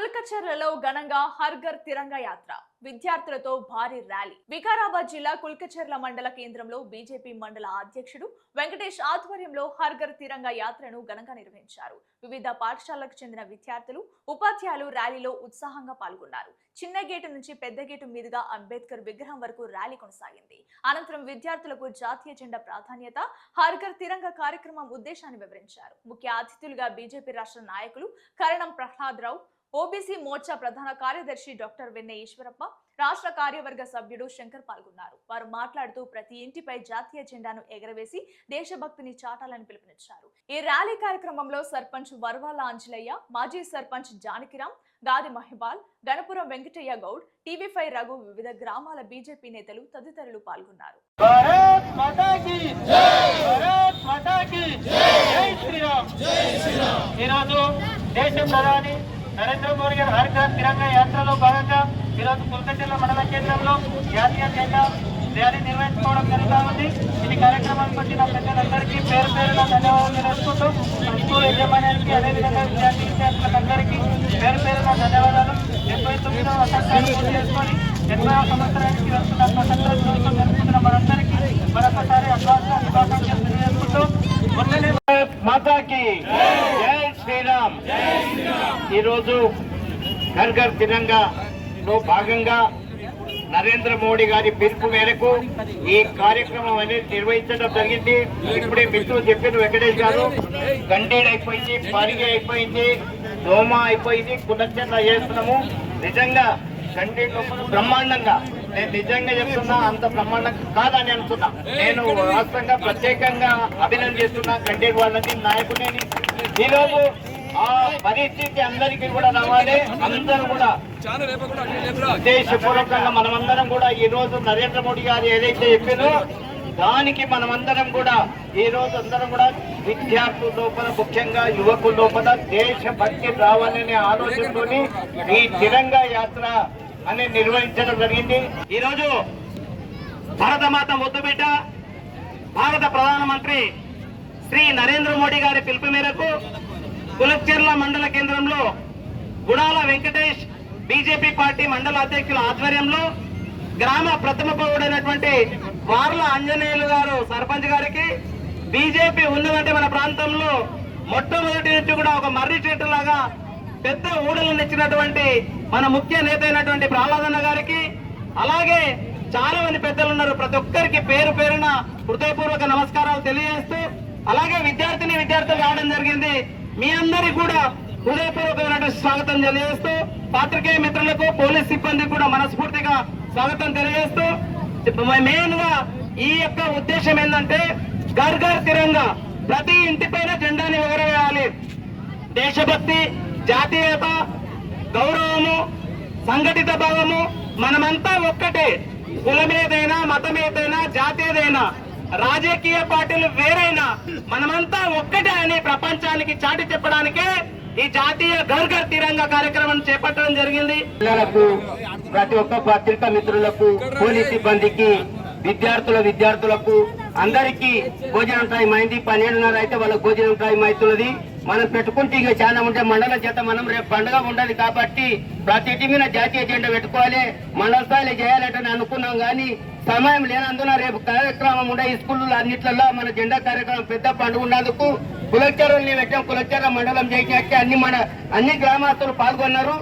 కుల్కచర్లలో ఘనంగా హర్ ఘర్ తిరంగా యాత్ర విద్యార్థులతో భారీ ర్యాలీ. వికారాబాద్ జిల్లా కుల్కచర్ల మండల కేంద్రంలో బీజేపీ మండల అధ్యక్షుడు వెంకటేష్ ఆధ్వర్యంలో హర్ ఘర్ తిరంగా యాత్రను ఘనంగా నిర్వహించారు. వివిధ పాఠశాలలకు చెందిన విద్యార్థులు, ఉపాధ్యాయులు ర్యాలీలో ఉత్సాహంగా పాల్గొన్నారు. చిన్న గేటు నుంచి పెద్ద గేటు మీదుగా అంబేద్కర్ విగ్రహం వరకు ర్యాలీ కొనసాగింది. అనంతరం విద్యార్థులకు జాతీయ జెండా ప్రాధాన్యత, హర్ ఘర్ తిరంగా కార్యక్రమం ఉద్దేశాన్ని వివరించారు. ముఖ్య అతిథులుగా బీజేపీ రాష్ట్ర నాయకులు కరణం ప్రహ్లాద్ రావు, ఓబీసీ మోర్చా ప్రధాన కార్యదర్శి డాక్టర్ వెన్నె ఈశ్వరప్ప, రాష్ట్ర కార్యవర్గ సభ్యుడు శంకర్ పాల్గొన్నారు. వారు మాట్లాడుతూ ప్రతి ఇంటిపై జాతీయ జెండాను ఎగరవేసి దేశభక్తిని చాటాలని పిలుపునిచ్చారు. ఈ ర్యాలీ కార్యక్రమంలో సర్పంచ్ వర్వాల ఆంజనేయ, మాజీ సర్పంచ్ జానకిరాం, గాది మహిబాల్, గణపురం వెంకటయ్య గౌడ్, టీవీ5 రఘు, వివిధ గ్రామాల బీజేపీ నేతలు తదితరులు పాల్గొన్నారు. దేశ ప్రధాని నరేంద్ర మోడీ గారి హర్ ఘర్ తిరంగా యాత్రలో భాగంగా ఈరోజు కుల్కచర్ల మండల కేంద్రంలో జాతీయ జెండా ర్యాలీ నిర్వహించుకోవడం జరుగుతూ ఉంది. ఈ కార్యక్రమానికి వచ్చిన ప్రజలందరికీ పేరు పేరున ధన్యవాదాలు తెలుసుకుంటూ స్కూల్ యజమానికి, అదేవిధంగా విద్యార్థులందరికీ పేరు పేరున ధన్యవాదాలు. 79వ వసంతాన్ని పూర్తి చేసుకొని 80వ సంవత్సరానికి వస్తున్న స్వతంత్ర దినోత్సవం జరుపుతున్న మనందరికీ మరొకసారి శుభాకాంక్షలు తెలియజేసుకుంటూ మాతాకి జై శ్రీరామ్. ఈరోజు హర్ ఘర్ తిరంగాలో భాగంగా నరేంద్ర మోడీ గారి పిలుపు మేరకు ఈ కార్యక్రమం అనేది నిర్వహించడం జరిగింది. ఇప్పుడే మిత్రులు చెప్పిన వెంకటేష్ గారు, గండేడ్ అయిపోయింది, పరిగి అయిపోయింది, దోమ అయిపోయింది, కులచర్ల చేస్తున్నాము. నిజంగా గండేడ్ బ్రహ్మాండంగా, నేను నిజంగా చెప్తున్నా, అంత బ్రహ్మాండంగా కాదని అనుకున్నా. నేను రాష్ట్రంగా ప్రత్యేకంగా అభినందిస్తున్నా గండేడ్ వాళ్ళని, నాయకుడిని. ఈరోజు ఆ పరిస్థితి అందరికీ కూడా రావాలి. అందరూ కూడా ఉద్దేశపూర్వకంగా మనమందరం కూడా ఈ రోజు నరేంద్ర మోడీ గారు ఏదైతే చెప్పారో దానికి మనమందరం కూడా ఈ రోజు అందరం కూడా విద్యార్థుల లోపల, ముఖ్యంగా యువకుల లోపల దేశభక్తి రావాలనే ఆలోచనతో ఈ తిరంగా యాత్ర అనేది నిర్వహించడం జరిగింది. ఈరోజు భారతమాత ముద్దుబిడ్డ, భారత ప్రధానమంత్రి శ్రీ నరేంద్ర మోడీ గారి పిలుపు మేరకు కుల్కచర్ల మండల కేంద్రంలో గుడాల వెంకటేష్ బీజేపీ పార్టీ మండల అధ్యక్షుల ఆధ్వర్యంలో గ్రామ ప్రథమ పౌరుడైనటువంటి వార్ల ఆంజనేయులు గారు సర్పంచ్ గారికి, బీజేపీ ఉన్నదంటే మన ప్రాంతంలో మొట్టమొదటి నుంచి కూడా ఒక మర్రి చెట్టు లాగా పెద్ద ఊడలను ఇచ్చినటువంటి మన ముఖ్య నేత అయినటువంటి ప్రహ్లాదన్న గారికి, అలాగే చాలా మంది పెద్దలు ఉన్నారు, ప్రతి ఒక్కరికి పేరు పేరున హృదయపూర్వక నమస్కారాలు తెలియజేస్తూ, అలాగే విద్యార్థులు రావడం జరిగింది. మీ అందరికి కూడా హృదయపూర్వకమైనటువంటి స్వాగతం తెలియజేస్తూ, పాత్రికేయ మిత్రులకు, పోలీస్ సిబ్బంది కూడా మనస్ఫూర్తిగా స్వాగతం తెలియజేస్తూ, మెయిన్ గా ఈ యొక్క ఉద్దేశం ఏంటంటే ఘర్ ఘర్ తిరంగా, ప్రతి ఇంటిపైన జెండాని ఎగరవేయాలి. దేశభక్తి, జాతీయత, గౌరవము, సంఘటిత భావము, మనమంతా ఒక్కటే. కులమేదైనా, మతమేదైనా, జాతీయదైనా, రాజకీయ పార్టీలు వేరైనా మనమంతా ఒక్కటే అని ప్రపంచానికి చాటి చెప్పడానికే ఈ జాతీయ ఘర్ ఘర్ తిరంగా కార్యక్రమం చేపట్టడం జరిగింది. పిల్లలకు, ప్రతి ఒక్క పత్రికా మిత్రులకు, పోలీస్ సిబ్బందికి, విద్యార్థులకు అందరికీ భోజనం టైం అయింది. 12:30 అయితే వాళ్ళకి భోజనం టైం అవుతున్నది. మనం పెట్టుకుంటే ఇంకా చాలా ఉంటే మండల చేత మనం రేపు పండుగ ఉండాలి కాబట్టి ప్రతి ఇంటి మీద జాతీయ జెండా పెట్టుకోవాలి, మండల స్థాయిలో చేయాలంటే అనుకున్నాం. కానీ సమయం లేనందున రేపు కార్యక్రమం ఉండే ఈ స్కూళ్ళు అన్నిట్లలో మన జెండా కార్యక్రమం పెద్ద పండుగ ఉన్నందుకు కుల్కచర్లని పెట్టాం. కుల్కచర్ల మండలం చేసి అన్ని గ్రామస్తులు పాల్గొన్నారు.